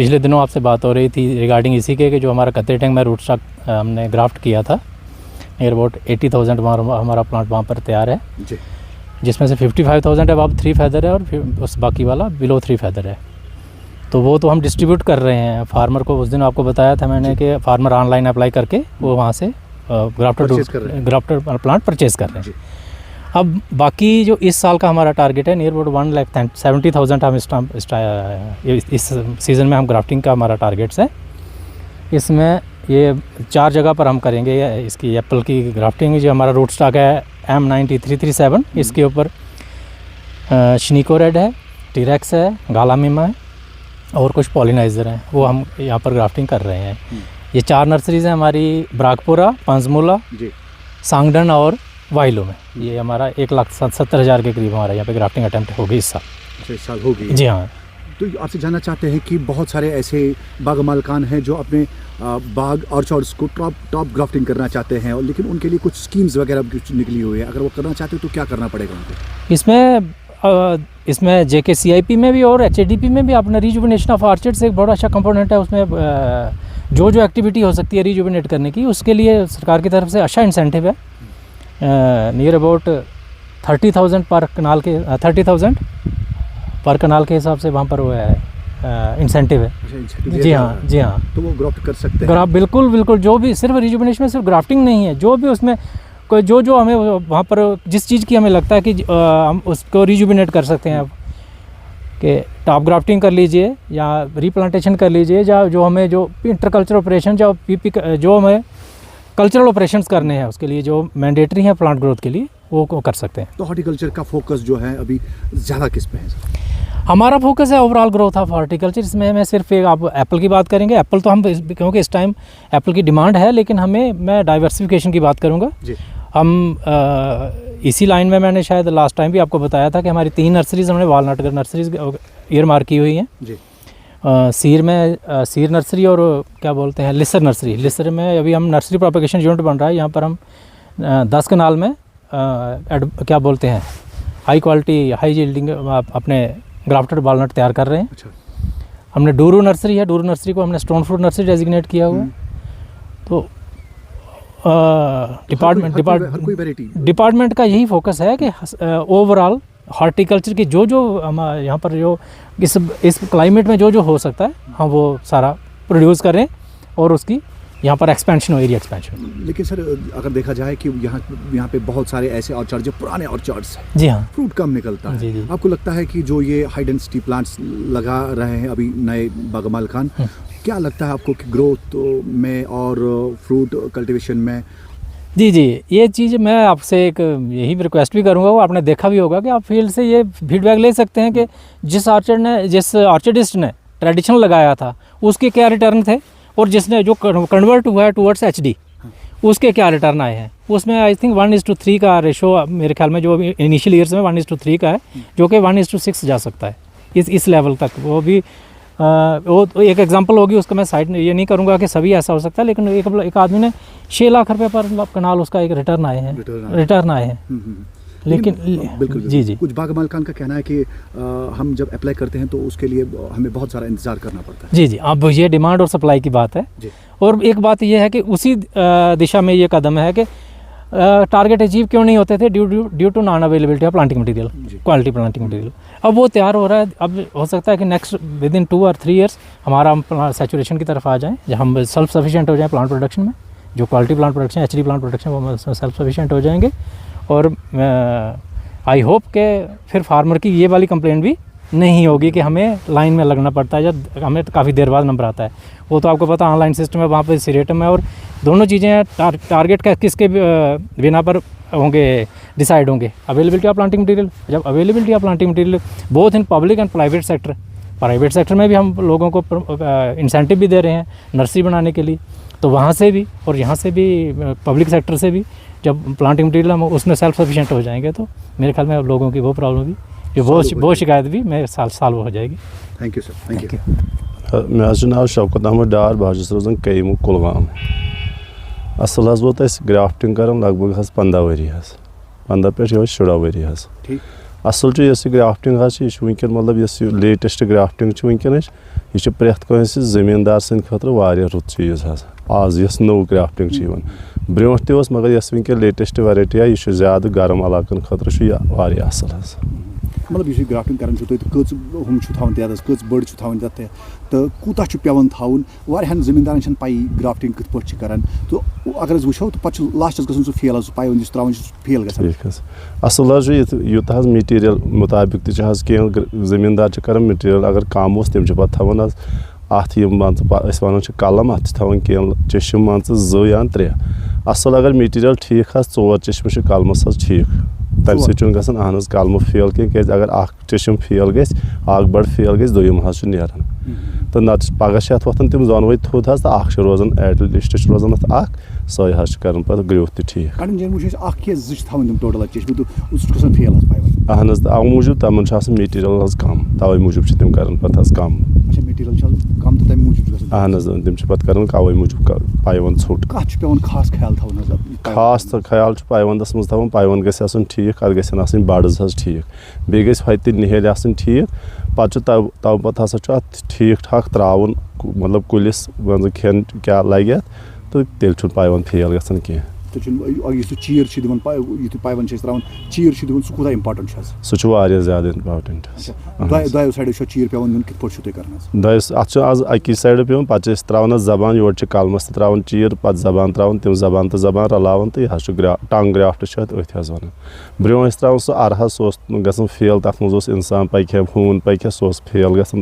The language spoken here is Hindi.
पिछले दिनों आपसे बात हो रही थी रिगार्डिंग इसी के कि जो हमारा कतरे टैंक में रूट स्टॉक हमने ग्राफ्ट किया था, नियर अबाउट 80,000 हमारा प्लांट वहाँ पर तैयार है जी, जिसमें से 55,000 अब 3 फैदर है और फिर उस बाकी वाला बिलो 3 फैदर है। तो वो तो हम डिस्ट्रीब्यूट कर रहे हैं फार्मर को। उस दिन आपको बताया था मैंने कि फार्मर ऑनलाइन अप्लाई करके वो वहाँ से ग्राफ्टर प्लांट परचेज़ कर रहे हैं। अब बाकी जो इस साल का हमारा टारगेट है नियर अबाउट 1,70,000 हम इस सीज़न में हम ग्राफ्टिंग का हमारा टारगेट्स है। इसमें ये 4 जगह पर हम करेंगे इसकी एप्पल की ग्राफ्टिंग। जो हमारा रूट स्टॉक है M9337, इसके ऊपर शनीको रेड है, टीरेक्स है, गालामीमा है और कुछ पॉलिनाइज़र हैं, वो हम यहाँ पर ग्राफ्टिंग कर रहे हैं। ये 4 नर्सरीज़ हैं हमारी ब्राकपुरा, पंजमुला, सांगडन और वाइलो में। ये हमारा 1,70,000 के करीब हमारा यहाँ पे ग्राफ्टिंग अटेम्प्ट होगी इस साल। इस साल होगी जी हाँ। तो आपसे जानना चाहते हैं कि बहुत सारे ऐसे बाग मालकान हैं जो अपने बाग ऑर्चार्ड्स को टॉप ग्राफ्टिंग करना चाहते हैं, और लेकिन उनके लिए कुछ स्कीम्स वगैरह कुछ निकली हुई है। अगर वो करना चाहते हैं तो क्या करना पड़ेगा उनको? इसमें JKCIP में भी और HADP में भी अपना रिजुविनेशन ऑफ ऑर्चिड्स एक बड़ा अच्छा कंपोनेंट है। उसमें जो एक्टिविटी हो सकती है रिजुविनेट करने की, उसके लिए सरकार की तरफ से अच्छा इंसेंटिव है। नियर अबाउट 30,000 पर कनाल के 30,000 पर कनाल के हिसाब से वहाँ पर वो है इंसेंटिव है। जी हाँ, जी हाँ। तो वो ग्राफ्ट कर सकते हैं? बिल्कुल जो भी, सिर्फ रिजुविनेशन में सिर्फ ग्राफ्टिंग नहीं है, जो भी उसमें कोई जो हमें वहाँ पर जिस चीज़ की हमें लगता है कि हम उसको रिजुविनेट कर सकते हैं, अब कि टॉप ग्राफ्टिंग कर लीजिए या रीप्लांटेशन कर लीजिए, या जो हमें जो इंटरकल्चर ऑपरेशन जो हमें कल्चरल ऑपरेशंस करने हैं उसके लिए जो मैंडेटरी हैं प्लांट ग्रोथ के लिए, वो कर सकते हैं। तो हॉर्टिकल्चर का फोकस जो है अभी ज़्यादा किस पे है? हमारा फोकस है ओवरऑल ग्रोथ ऑफ हॉर्टिकल्चर। इसमें मैं सिर्फ एक आप एप्पल की बात करेंगे, एप्पल तो हम क्योंकि इस टाइम एप्पल की डिमांड है, लेकिन मैं डाइवर्सिफिकेशन की बात करूँगा। हम इसी लाइन में मैंने शायद लास्ट टाइम भी आपको बताया था कि हमारी 3 नर्सरीज़ हमने वालनट नर्सरीज ईयर मार्क की हुई हैं जी। सीर नर्सरी और क्या बोलते हैं लिसर नर्सरी। लिसर में अभी हम नर्सरी प्रोपगेशन यूनिट बन रहा है, यहाँ पर हम 10 कनाल में क्या बोलते हैं हाई क्वालिटी हाई यील्डिंग अपने ग्राफ्टेड वालनट तैयार कर रहे हैं। अच्छा। हमने डूरू नर्सरी है, डूरू नर्सरी को हमने स्टोन फ्रूट नर्सरी डेजिग्नेट किया हुआ है। तो डिपार्टमेंट का यही फोकस है कि ओवरऑल हॉर्टिकल्चर की जो यहाँ पर जो इस क्लाइमेट में जो हो सकता है हम वो सारा प्रोड्यूस करें और उसकी यहाँ पर एक्सपेंशन हो, एरिया एक्सपेंशन। लेकिन सर अगर देखा जाए कि यहाँ पे बहुत सारे ऐसे ऑर्चार्ड जो पुराने ऑर्चार्ड्स हैं, जी हाँ, फ्रूट कम निकलता है। जी। आपको लगता है कि जो ये हाई डेंसिटी प्लांट्स लगा रहे हैं अभी नए बागमाल खान, क्या लगता है आपको कि ग्रोथ में और फ्रूट कल्टिवेशन में? जी, ये चीज़ मैं आपसे एक यही रिक्वेस्ट भी करूँगा, वो आपने देखा भी होगा कि आप फील्ड से ये फीडबैक ले सकते हैं कि जिस ऑर्चिडिस्ट ने ट्रेडिशनल लगाया था उसके क्या रिटर्न थे, और जिसने जो कन्वर्ट हुआ है टुवर्ड्स HD उसके क्या रिटर्न आए हैं। उसमें आई थिंक 1:3 का रेशो मेरे ख्याल में जो इनिशियल ईयर्स में 1:3 का है, जो कि 1:6 जा सकता है इस लेवल तक। वो भी वो एक एग्जांपल होगी, उसका मैं साइड ये नहीं करूँगा कि सभी ऐसा हो सकता है, लेकिन एक आदमी ने 6 लाख रुपए पर कनाल उसका एक रिटर्न आए हैं। लेकिन बिल्कुल जी कुछ बागमाल खान का कहना है कि हम जब अप्लाई करते हैं तो उसके लिए हमें बहुत सारा इंतजार करना पड़ता है। जी, अब ये डिमांड और सप्लाई की बात है। और एक बात ये है कि उसी दिशा में ये कदम है कि टारगेट अचीव क्यों नहीं होते थे due to non availability of planting material, quality planting material. अब वो तैयार हो रहा है। अब हो सकता है कि नेक्स्ट विदिन 2 और 3 ईयर्स हमारा हम सैचुरेशन की तरफ आ जाएँ, जहाँ हम सेल्फ सफिशिएंट हो जाएँ प्लांट प्रोडक्शन में। जो quality plant production HD plant production वो हम सेल्फ सफिशिएंट हो जाएंगे। और आई होप कि फिर फार्मर की ये वाली कंप्लेंट भी नहीं होगी कि हमें लाइन में लगना पड़ता है या हमें काफ़ी देर बाद नंबर आता है। वो तो आपको पता ऑनलाइन सिस्टम है, वहाँ पर सिरेटम है, और दोनों चीज़ें टारगेट का किसके बिना पर होंगे डिसाइड होंगे। अवेलेबिलिटी ऑफ प्लांटिंग मटेरियल, जब availability of planting material both in public and private sector में भी हम लोगों को इंसेंटिव भी दे रहे हैं नर्सरी बनाने के लिए, तो वहाँ से भी और यहाँ से भी पब्लिक सेक्टर से भी जब प्लांटिंग मटेरियल हम उसमें सेल्फ सफिशिएंट हो जाएंगे तो मेरे ख्याल में अब लोगों की वो प्रॉब्लम भी जो वो शिकायत भी मेरे साल हो जाएगी। Thank you sir, thank you. मेरा नाम शौकत अहमद डार, बस रोजान कईमू कुलगाम। असल वो ग्राफ्टिंग कर लगभग 15 वरी 15 पे 16 वरी। असल ग्राफ्टिंग वनकन मतलब लेटेस्ट ग्राफ्टिंग वनकन यह प्रेथ कंस जमींदार सद खतर रुत चीज़ आज यस नौ ग्राफ्टिंग ब्रो तस मगर यस वनकन लेटेस्ट वैरायटी यह ज़्यादा गर्म इलाकन खतर असल मतलब यह ग्राफ्टिंग करान कच हम थवान तहत कच बड़ थवान तहत तो कूता पेवान थवन वारियान जमींदारन पाई ग्राफ्टिंग कत पे करान तो अगर वो तो पे लास्टस गसन सह फेल सह पाइवन त्रावान फेल गसान असल यूत मटीरियल मुताबिक कह जमींदार कर मटीरियल अगर कम तम पे थवान अत वन कलम अत थवान कह चशम मान जो या 3 असल अगर मटीरियल ठीक 4 चश्म कलमस ठीक तम सन अहन कलम फेल कह अगर चशम फेल गख बड़ फेल गई दोम नारान तो नत पगह वोथन तम दोनवे थोद तो रोजान एटलिस्ट रोजान अत सही कर ग्रोथ तो ठीक अहन अव मूजूब तमन मटीरियल कम तवे मूजूब तम कर कम अहन तम पे अवे मूजूब पाइवन ोट खास ख्याल पाइवंदस मज थवान पाइवन गन ठीक अत गन बड़ज ठीक बे गत निहल ठीक पे तव पे हसा ठीक ठाक त्रावन मतलब कुलिस खेन क्या लगे तो तेल पाइवन फेल गसान कह चीर पाइवन चीर सह इंपार्टेंट सह ज़्यादा इंपार्टेंट दो साइड चीर पेवान कर अत आज अकि साइड पे पे त्रावान जबान योर कलमस त्रावान चीर पे जबान त्रावान तम जबान तो जबान रलावान तो यह टंग ग्राफ्ट अथ वन ब्रो त्रावान सह अरहा सह गसान फेल तथ मज इंसान पकह हून पकह सह फेल गसान